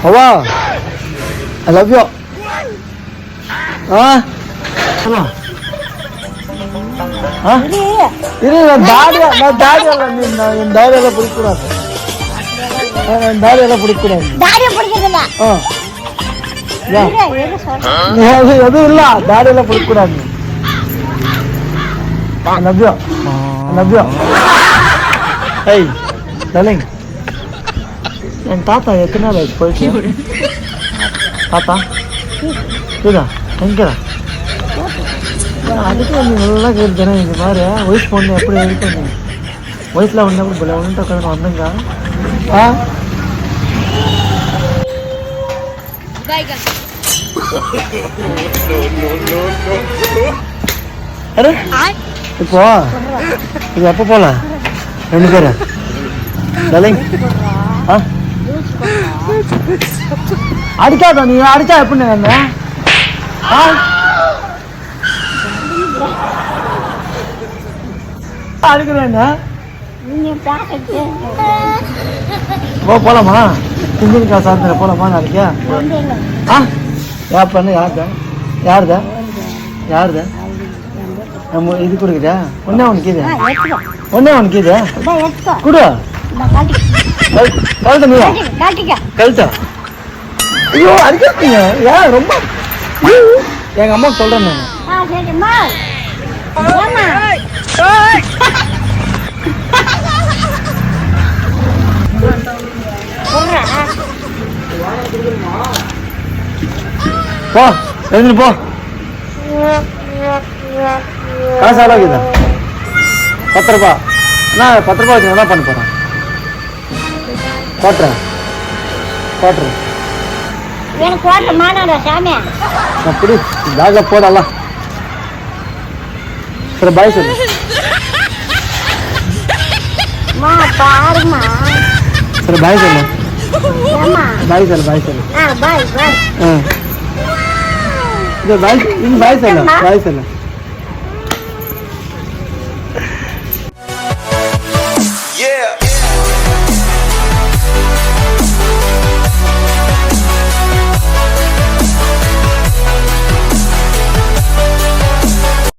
ಅವ್ವ I love you. ಇರಿ ದಾಡಿ ಅಲ್ಲ ನಿನ್ನ ದಾರಿ ಎಲ್ಲ ಬಿಡ್ಕೊಡೋದು. ದಾರಿ ಎಲ್ಲ ಬಿಡ್ಕೊಡೋದು. ಅದು ಇಲ್ಲ, ದಾರಿ ಎಲ್ಲ ಬಿಡ್ಕೊಡೋದು. Love you love you. ஐய் டார்லிங், என் தாத்தா எத்தனை நாள் ஆயிடுச்சு போயிட்டு? தாத்தா இதா எங்கடா? அதுக்கு நீ நல்லா கேட்டுதானே இந்த மாதிரி வயசு பொண்ணு எப்படி இருக்கு? வயசுல ஒன்று போல ஒன்று உட்காந்து வந்தங்க. இப்போ இது எப்போ போகலாம் ரெண்டு பேரு? டார்லிங் அடிக்காதா? நீ அடிச்சா எப்படி என்ன அடிக்கிறேன்? போலாமா? குங்குமக்கா சாந்திர போலாமா நாளைக்கு? ஏன் பண்ணு? யாருதா யாருதா நம்ம இது கொடுக்குதா? ஒன்னே உனக்கு இது ஒன்னே உனக்கு இது கொடு. கழுத்த நீ கழுத்த. ஐயோ அடிக்காதீங்க. ஏன் ரொம்ப எங்க அம்மா சொல்றேன் நான். போ எழுந்து போ. காசு ஆளாக்குதா? 10 ரூபா. அண்ணா 10 ரூபா வச்சு என்ன பண்ண போறேன்? போட்டுறேன். அப்படி பேக்ல போடலாம். சரி பாய் சொல்லு. சரி பாய் சொல்லு. பாய் சொல்லு. பாய் சொல்லு. பாய் சொல்லு. பாய் சொல்லு.